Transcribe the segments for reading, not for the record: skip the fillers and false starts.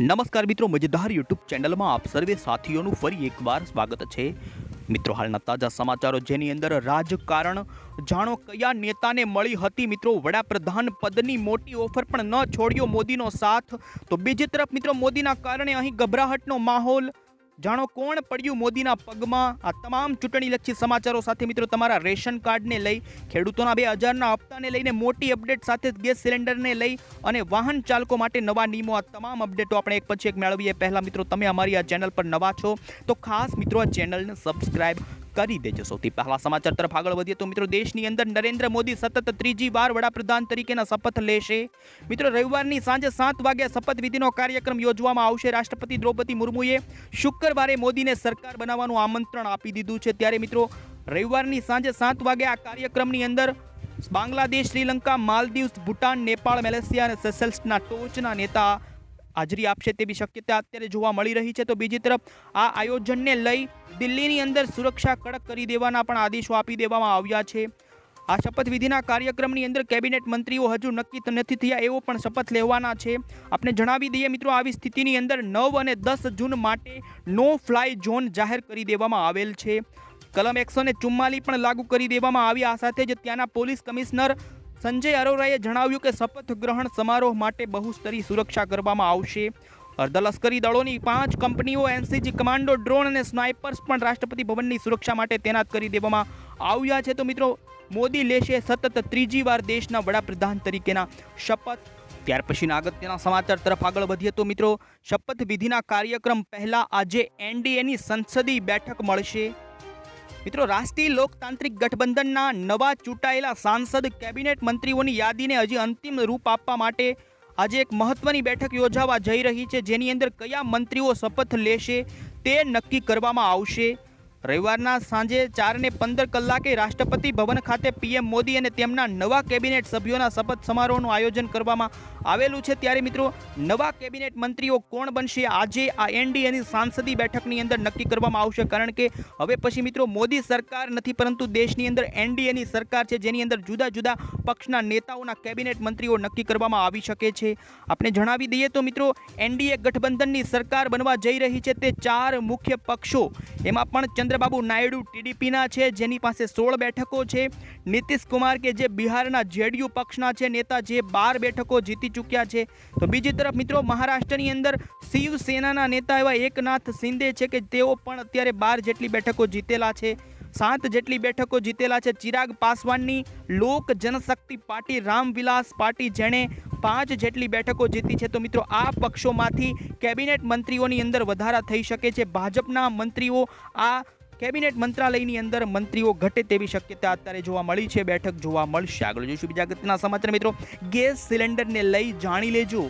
નમસ્કાર મિત્રો, મજેદાર યુટ્યુબ ચેનલમાં આપ સર્વે સાથીઓનું ફરી એકવાર સ્વાગત છે। મિત્રો, હાલના તાજા સમાચારો જેની અંદર રાજકારણ જાણો કયા નેતાને મળી હતી મિત્રો વડાપ્રધાન પદની મોટી ઓફર પણ ન છોડ્યો મોદીનો સાથ। તો બીજી તરફ મિત્રો મોદીના કારણે અહીં ગભરાહટનો માહોલ, જાણો કોણ પડ્યું મોદીના પગમાં। આ તમામ ચૂંટણીલક્ષી સમાચારો સાથે મિત્રો તમારા રેશન કાર્ડને લઈ, ખેડૂતોના 2000ના હપ્તાને લઈને મોટી અપડેટ સાથે ગેસ સિલિન્ડરને લઈ અને વાહન ચાલકો માટે નવા નિયમો, આ તમામ અપડેટો આપણે એક પછી એક મેળવીએ। પહેલા મિત્રો તમે અમારી આ ચેનલ પર નવા છો તો ખાસ મિત્રો આ ચેનલને સબસ્ક્રાઇબ કરી દેજો। સૌથી પહેલા સમાચાર તરફ આગળ વધીએ તો મિત્રો દેશની અંદર નરેન્દ્ર મોદી સતત ત્રીજી વાર વડાપ્રધાન તરીકેના શપથ લેશે। મિત્રો રવિવારની સાંજે 7 વાગે શપથવિધિનો કાર્યક્રમ યોજવામાં આવશે। રાષ્ટ્રપતિ દ્રૌપદી મુર્મુએ શુક્રવારે મોદીને સરકાર બનાવવાનું આમંત્રણ આપી દીધું છે। ત્યારે મિત્રો રવિવારની સાંજે 7 વાગે આ કાર્યક્રમની અંદર બાંગ્લાદેશ, શ્રીલંકા, માલદીવ્સ, ભૂટાન, નેપાળ, મલેશિયા અને સેશેલ્સના ટોચના નેતા હાજરી આપશે તેવી શક્યતા અત્યારે જોવા મળી રહી છે। તો બીજી તરફ આ આયોજનને લઈ દિલ્હીની અંદર સુરક્ષા કડક કરી દેવાના પણ આદેશો આપી દેવામાં આવ્યા છે। આ શપથવિધિના કાર્યક્રમની અંદર કેબિનેટ મંત્રીઓ હજુ નક્કી નથી થયા એવો પણ શપથ લેવાના છે। આપણે જણાવી દઈએ મિત્રો, આવી સ્થિતિની અંદર 9 અને 10 જૂન માટે નો ફ્લાય ઝોન જાહેર કરી દેવામાં આવેલ છે। કલમ 144 પણ લાગુ કરી દેવામાં આવી। આ સાથે જ ત્યાંના પોલીસ કમિશનર સંજય અરોરાએ જણાવ્યું કે શપથ ગ્રહણ સમારોહ માટે બહુસ્તરીય સુરક્ષા કરવામાં આવશે। અર્ધલશ્કરી દળોની 5 કંપનીઓ, એનસીજી કમાન્ડો, ડ્રોન અને સ્નાઇપર્સ પણ રાષ્ટ્રપતિ ભવનની સુરક્ષા માટે તૈનાત કરી દેવામાં આવ્યા છે। તો મિત્રો મોદી લેશે સતત ત્રીજી વાર દેશના વડાપ્રધાન તરીકેના શપથ। ત્યાર પછીના અગત્યના સમાચાર તરફ આગળ વધીએ તો મિત્રો શપથવિધિના કાર્યક્રમ પહેલા આજે એનડીએની સંસદીય બેઠક મળશે। મિત્રો રાષ્ટ્રીય લોકતાંત્રિક ગઠબંધનના નવા ચૂંટાયેલા સાંસદ કેબિનેટ મંત્રીઓની યાદીને હજી અંતિમ રૂપ આપવા માટે આજે એક મહત્વની બેઠક યોજાવા જઈ રહી છે, જેની અંદર કયા મંત્રીઓ શપથ લેશે તે નક્કી કરવામાં આવશે। રવિવારના સાંજે 4:15 કલાકે રાષ્ટ્રપતિ ભવન ખાતે પીએમ મોદી અને તેમના નવા કેબિનેટ સભ્યોના શપથ સમારોહનું આયોજન કરવામાં આવેલું છે। ત્યારે મિત્રો નવા કેબિનેટ મંત્રીઓ કોણ બનશે આજે આ એનડીએની સાંસદીય બેઠકની અંદર નક્કી કરવામાં આવશે, કારણ કે હવે પછી મિત્રો મોદી સરકાર નથી પરંતુ દેશની અંદર એનડીએની સરકાર છે, જેની અંદર જુદા જુદા પક્ષના નેતાઓના કેબિનેટ મંત્રીઓ નક્કી કરવામાં આવી શકે છે। આપણે જણાવી દઈએ તો મિત્રો એનડીએ ગઠબંધનની સરકાર બનવા જઈ રહી છે તે 4 મુખ્ય પક્ષો, એમાં પણ ચંદ્રબાબુ નાયડુ ટીડીપીના છે જેની પાસે 16 બેઠકો છે, નીતિશ કુમાર કે જે બિહારના જેડીયુ પક્ષના છે નેતા જે 12 બેઠકો જીતી ચૂક્યા છે। તો બીજી તરફ મિત્રો મહારાષ્ટ્રની અંદર શિવસેનાના નેતા એવા એકનાથ શિંદે છે કે તેઓ પણ અત્યારે 12 જેટલી બેઠકો જીતેલા છે, 7 જેટલી બેઠકો જીતેલા છે। ચિરાગ પાસવાનની લોક જનશક્તિ પાર્ટી, રામવિલાસ પાર્ટી જેણે 5 જેટલી બેઠકો જીતી છે। તો મિત્રો આ પક્ષોમાંથી કેબિનેટ મંત્રીઓની અંદર વધારા થઈ શકે છે। ભાજપના મંત્રીઓ આ કેબિનેટ મંત્રાલયની અંદર મંત્રીઓ ઘટે તેવી શક્યતા અત્યારે જોવા મળી છે। બેઠક જોવા મળશે। આગળ જોઈશું બીજા અગત્યના સમાચાર મિત્રો ગેસ સિલિન્ડરને લઈ જાણી લેજો।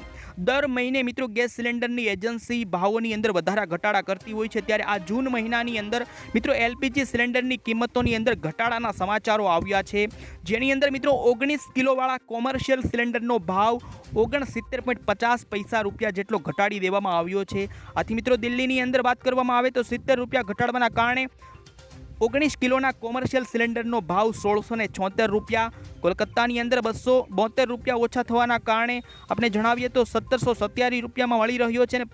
દર મહિને મિત્રો ગેસ સિલિન્ડરની એજન્સી ભાવોની અંદર વધારા ઘટાડા કરતી હોય છે, ત્યારે આ જૂન મહિનાની અંદર મિત્રો એલપીજી સિલિન્ડરની કિંમતોની અંદર ઘટાડાના સમાચારો આવ્યા છે, જેની અંદર મિત્રો 19 કિલોવાળા કોમર્શિયલ સિલિન્ડરનો ભાવ 69.50 રૂપિયા જેટલો ઘટાડી દેવામાં આવ્યો છે। આથી મિત્રો દિલ્હીની અંદર વાત કરવામાં આવે તો 70 રૂપિયા ઘટાડવાના કારણે 19 કિલોના કોમર્શિયલ સિલિન્ડરનો ભાવ 1676 રૂપિયા, કોલકાતાની અંદર 272 રૂપિયા ઓછા થવાના કારણે આપણે જણાવીએ તો 1727 રૂપિયામાં મળી રહ્યો છે, અને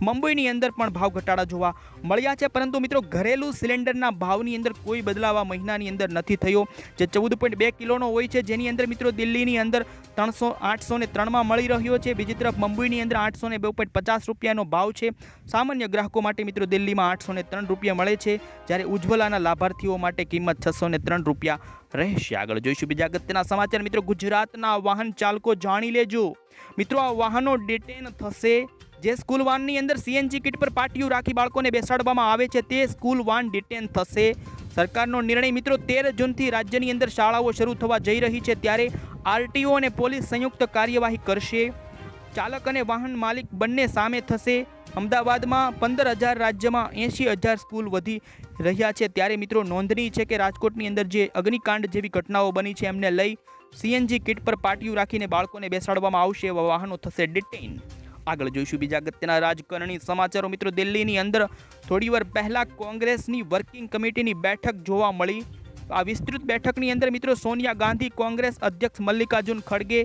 મુંબઈની અંદર પણ ભાવ ઘટાડા જોવા મળ્યા છે। પરંતુ મિત્રો ઘરેલું સિલિન્ડરના ભાવની અંદર કોઈ બદલાવ આ મહિનાની અંદર નથી થયો, જે 14.2 કિલોનો હોય છે, જેની અંદર મિત્રો દિલ્હીની અંદર 803માં મળી રહ્યો છે। બીજી તરફ મુંબઈની અંદર 802.50 રૂપિયાનો ભાવ છે। સામાન્ય ગ્રાહકો માટે મિત્રો દિલ્હીમાં 803 રૂપિયા મળે છે, જ્યારે ઉજ્જવલાના લાભાર્થીઓ માટે કિંમત 603 રૂપિયા રહેશે। આગળ જોઈશું બીજા અગત્યના સમાચાર મિત્રો ગુજરાતના વાહન ચાલકો જાણી લેજો। મિત્રો આ વાહનો ડિટેન થશે। જે સ્કૂલ વાનની અંદર સીએનજી કિટ પર પાટિયું રાખી બાળકોને બેસાડવામાં આવે છે તે સ્કૂલ વાન ડિટેન થશે। સરકારનો નિર્ણય મિત્રો 13 જૂનથી રાજ્યની અંદર શાળાઓ શરૂ થવા જઈ રહી છે, ત્યારે આરટીઓ અને પોલીસ સંયુક્ત કાર્યવાહી કરશે। ચાલક અને વાહન માલિક બંને સામે થશે। અમદાવાદમાં 15,000, રાજ્યમાં 80,000 સ્કૂલ વધી રહ્યા છે, ત્યારે મિત્રો નોંધનીય છે કે રાજકોટની અંદર જે અગ્નિકાંડ જેવી ઘટનાઓ બની છે એમને લઈ સીએનજી કિટ પર પાટિયું રાખીને બાળકોને બેસાડવામાં આવશે, એવા વાહનો થશે ડિટેઇન। આગળ જોઈશું બીજા અગત્યના રાજકારણી સમાચારો મિત્રો દિલ્હીની અંદર થોડીવાર પહેલા કોંગ્રેસની વર્કિંગ કમિટીની બેઠક જોવા મળી। આ વિસ્તૃત બેઠકની અંદર મિત્રો સોનિયા ગાંધી, કોંગ્રેસ અધ્યક્ષ મલ્લિકાર્જુન ખડગે,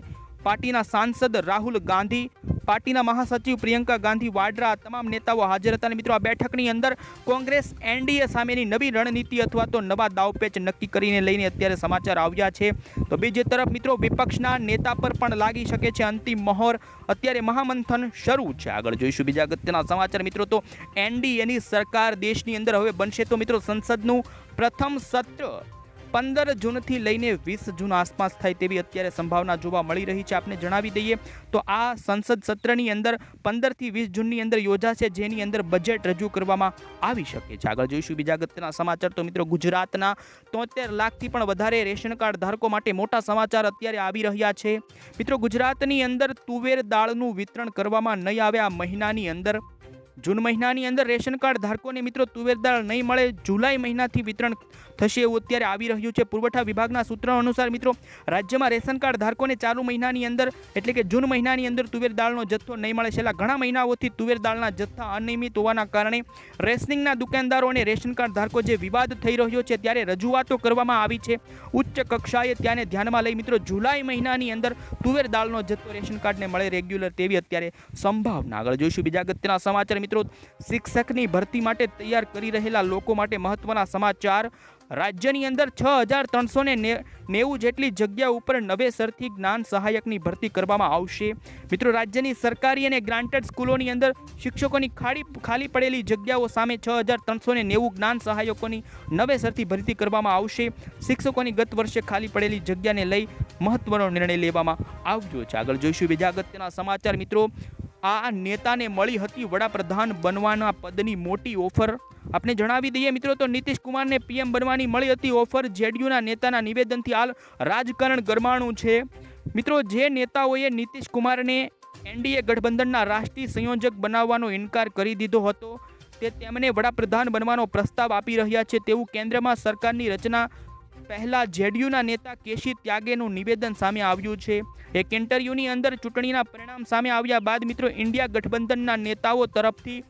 પાર્ટીના સાંસદ રાહુલ ગાંધી, પાર્ટીના મહાસચિવ પ્રિયંકા ગાંધી વાડ્રા તમામ નેતાઓ હાજર હતા. અને મિત્રો આ બેઠકની અંદર કોંગ્રેસ એનડીએ સામેની નવી રણનીતિ અથવા તો નવા દાવપેચ નક્કી કરીને લઈને અત્યારે સમાચાર આવ્યા છે. તો બીજી તરફ મિત્રો વિપક્ષના નેતા પર પણ લાગી શકે છે અંતિમ મહોર. અત્યારે મહામંથન શરૂ છે. આગળ જોઈશું બીજા અગત્યના સમાચાર મિત્રો. તો એનડીએની સરકાર દેશની અંદર હવે બનશે. તો મિત્રો સંસદનું પ્રથમ સત્ર 15 જૂનથી લઈને 20 જૂન આસપાસ થાય તેવી અત્યારે સંભાવના જોવા મળી રહી છે. આપને જણાવી દઈએ તો આ સંસદ સત્રની અંદર 15 થી 20 જૂનની અંદર યોજાશે, જેની અંદર બજેટ રજૂ કરવામાં આવી શકે છે. આગળ જોઈશું બીજા અગત્યના સમાચાર. તો મિત્રો ગુજરાતના 73 લાખથી પણ વધારે રેશન કાર્ડ ધારકો માટે મોટા સમાચાર અત્યારે આવી રહ્યા છે. મિત્રો ગુજરાતની અંદર તુવેર દાળનું વિતરણ કરવામાં નહીં આવે આ મહિનાની અંદર. જૂન મહિનાની અંદર રેશન કાર્ડ ધારકોને મિત્રો તુવેર દાળ નહીં મળે. જુલાઈ મહિનાથી વિતરણ થશે એવું અત્યારે આવી રહ્યું છે. પુરવઠા વિભાગના સૂત્રો અનુસાર મિત્રો રાજ્યમાં રેશન કાર્ડ ધારકોને ચાલુ મહિનાની અંદર એટલે કે જૂન મહિનાની અંદર તુવેર દાળનો જથ્થો નહીં મળે. છેલ્લા ઘણા મહિનાઓથી તુવેર દાળના જથ્થા અનિયમિત હોવાના કારણે રેશનિંગના દુકાનદારો અને રેશન કાર્ડ ધારકો જે વિવાદ થઈ રહ્યો છે ત્યારે રજૂઆતો કરવામાં આવી છે ઉચ્ચ કક્ષાએ. ત્યાંને ધ્યાનમાં લઈ મિત્રો જુલાઈ મહિનાની અંદર તુવેર દાળનો જથ્થો રેશન કાર્ડને મળે રેગ્યુલર તેવી અત્યારે સંભાવના. આગળ જોઈશું બીજા અગત્યના સમાચાર મિત્રો. શિક્ષકની ભરતી માટે તૈયાર કરી રહેલા લોકો માટે મહત્વના સમાચાર. રાજ્યની અંદર 6390 જેટલી જગ્યા ઉપર નવેસરથી જ્ઞાન સહાયકની ભરતી કરવામાં આવશે. મિત્રો રાજ્યની સરકારી અને ગ્રાન્ટેડ સ્કૂલોની અંદર શિક્ષકોની ખાલી પડેલી જગ્યાઓ સામે 6390 જ્ઞાન સહાયકોની નવેસરથી ભરતી કરવામાં આવશે. શિક્ષકોની ગત વર્ષે ખાલી પડેલી જગ્યાને લઈ મહત્વનો નિર્ણય લેવામાં આવ્યો છે. આગળ જોઈશું બીજા અગત્યના સમાચાર મિત્રો. આ નેતાને મળી હતી વડાપ્રધાન બનવાના પદની મોટી ઓફર. આપણે જણાવી દઈએ મિત્રો તો નીતિશ કુમારને પીએમ બનવાની મળી હતી ઓફર. જેડીયુના નેતાના નિવેદનથી હાલ રાજકારણ ગરમાણું છે. મિત્રો જે નેતાઓએ નીતિશ કુમારને એનડીએ ગઠબંધનના રાષ્ટ્રીય સંયોજક બનાવવાનો ઇનકાર કરી દીધો હતો તે તેમને વડાપ્રધાન બનવાનો પ્રસ્તાવ આપી રહ્યા છે તેવું કેન્દ્રમાં સરકારની રચના પહેલા જેડીયુના નેતા કેસી ત્યાગેનું નિવેદન સામે આવ્યું છે. એક ઇન્ટરવ્યુની અંદર ચૂંટણીના પરિણામ સામે આવ્યા બાદ મિત્રો ઇન્ડિયા ગઠબંધનના નેતાઓ તરફથી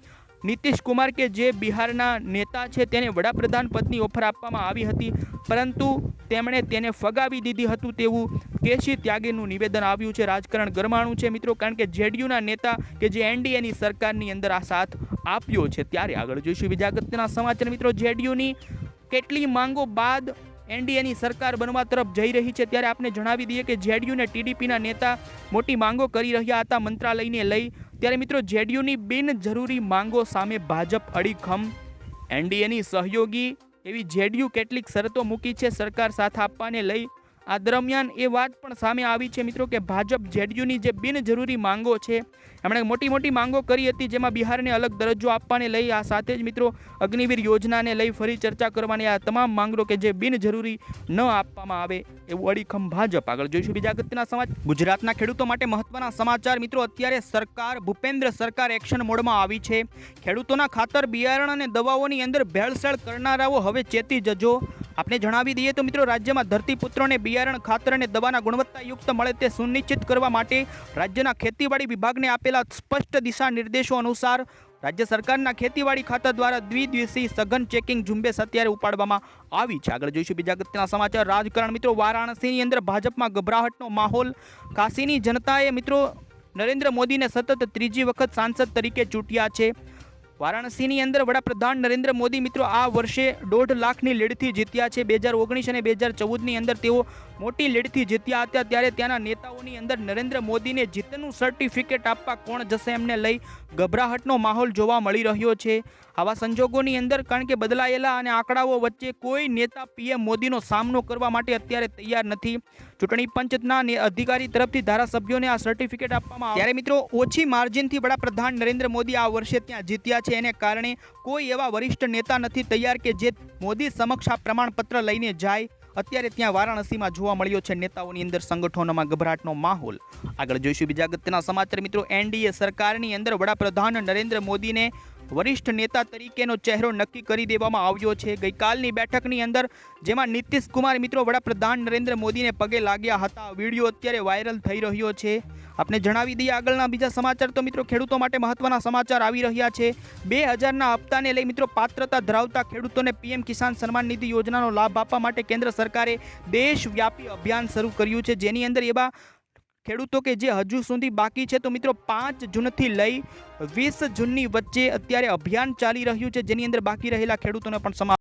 નીતિશ કુમાર કે જે બિહારના નેતા છે તેને વડાપ્રધાન પદની ઓફર આપવામાં આવી હતી, પરંતુ તેમણે તેને ફગાવી દીધી હતું તેવું કેસી ત્યાગેનું નિવેદન આવ્યું છે. રાજકારણ ગરમાણું છે મિત્રો, કારણ કે જેડીયુના નેતા કે જે એનડીએની સરકારની અંદર આ સાથ આપ્યો છે. ત્યારે આગળ જોઈશું બીજા અગત્યના સમાચાર મિત્રો. જેડીયુની કેટલી માંગો બાદ એનડીએની સરકાર બનવા તરફ જઈ રહી છે ત્યારે આપણે જણાવી દઈએ કે જેડીયુ અને ટીડીપીના નેતા મોટી માંગો કરી રહ્યા હતા મંત્રાલયને લઈ. ત્યારે મિત્રો જેડીયુની બિનજરૂરી માંગો સામે ભાજપ અડીખમ. એનડીએની સહયોગી એવી જેડીયુ કેટલીક શરતો મૂકી છે સરકાર સાથ આપવાને લઈ. આ દરમિયાન એ વાત પણ સામે આવી છે મિત્રો કે ભાજપ જેડીયુની જે બિનજરૂરી માંગો છે એમણે મોટી માંગો કરી હતી, જેમાં બિહારને અલગ દરજ્જો આપવાને લઈ, આ સાથે જ મિત્રો અગ્નિવીર યોજનાને લઈ ફરી ચર્ચા કરવાની, આ તમામ માંગો કે જે બિનજરૂરી ન આપવામાં આવે એવું અડીખમ ભાજપ. આગળ જોઈશું બીજા અગત્યના સમાચાર. ગુજરાતના ખેડૂતો માટે મહત્વના સમાચાર મિત્રો. અત્યારે સરકાર ભૂપેન્દ્ર સરકાર એક્શન મોડમાં આવી છે. ખેડૂતોના ખાતર બિયારણ અને દવાઓની અંદર ભેળસેળ કરનારાઓ હવે ચેતી જજો. આપણે જણાવી દઈએ તો મિત્રો રાજ્યમાં ધરતીપુત્રોને બિયારણ ખાતર અને દવાના ગુણવત્તાયુક્ત મળે તે સુનિશ્ચિત કરવા માટે રાજ્યના ખેતીવાડી વિભાગને આપેલા સ્પષ્ટ દિશા નિર્દેશો અનુસાર રાજ્ય સરકારના ખેતીવાડી ખાતા દ્વારા દ્વિદિવસીય સઘન ચેકિંગ ઝુંબેશ અત્યારે ઉપાડવામાં આવી છે. આગળ જોઈશું બીજા અગત્યના સમાચાર. રાજકારણ મિત્રો. વારાણસીની અંદર ભાજપમાં ગભરાહટનો માહોલ. કાશીની જનતાએ મિત્રો નરેન્દ્ર મોદીને સતત ત્રીજી વખત સાંસદ તરીકે ચૂંટ્યા છે. વારાણસીની અંદર વડાપ્રધાન નરેન્દ્ર મોદી મિત્રો આ વર્ષે 1.5 લાખની લીડથી જીત્યા છે. 2019 અને 2014ની અંદર તેઓ મોટી લીડથી જીત્યા હતા. ત્યારે ત્યાંના નેતાઓની અંદર નરેન્દ્ર મોદીને જીતનું સર્ટિફિકેટ આપવા કોણ જશે એમને લઈ ગભરાહટનો માહોલ જોવા મળી રહ્યો છે. આવા સંજોગોની અંદર કારણ કે બદલાયેલા અને આંકડાઓ વચ્ચે કોઈ નેતા પીએમ મોદીનો સામનો કરવા માટે અત્યારે તૈયાર નથી. ચૂંટણી પંચના અધિકારી તરફથી ધારાસભ્યોને આ સર્ટિફિકેટ આપવામાં ત્યારે મિત્રો ઓછી માર્જિનથી વડાપ્રધાન નરેન્દ્ર મોદી આ વર્ષે ત્યાં જીત્યા છે. એને કારણે કોઈ એવા વરિષ્ઠ નેતા નથી તૈયાર કે જે મોદી સમક્ષ આ પ્રમાણપત્ર લઈને જાય. અત્યારે ત્યાં વારાણસીમાં જોવા મળ્યો છે નેતાઓની અંદર સંગઠનોમાં ગભરાટનો માહોલ. આગળ જોઈશું બીજા અગત્યના સમાચાર મિત્રો. એનડીએ સરકારની અંદર વડાપ્રધાન નરેન્દ્ર મોદીને વરિષ્ઠ નેતા તરીકેનો ચહેરો નક્કી કરી દેવામાં આવ્યો છે. ગઈકાલની બેઠકની અંદર જેમાં નીતિશ કુમાર મિત્રો વડાપ્રધાન નરેન્દ્ર મોદીને પગે લાગ્યા હતા. વિડીયો અત્યારે વાયરલ થઈ રહ્યો છે. આપણે જણાવી દઈએ આગળના બીજા સમાચાર. તો મિત્રો ખેડૂતો માટે મહત્વના સમાચાર આવી રહ્યા છે. 2000ના હપ્તાને લઈ મિત્રો પાત્રતા ધરાવતા ખેડૂતોને પીએમ કિસાન સન્માન નિધિ યોજનાનો લાભ આપવા માટે કેન્દ્ર સરકારે દેશવ્યાપી અભિયાન શરૂ કર્યું છે, જેની અંદર એવા ખેડૂતો કે જે હજુ સુધી બાકી છે, તો મિત્રો 5 જૂનથી લઈ 20 જૂનની વચ્ચે અત્યારે અભિયાન ચાલી રહ્યું છે, જેની અંદર બાકી રહેલા ખેડૂતોને પણ સમાવેશ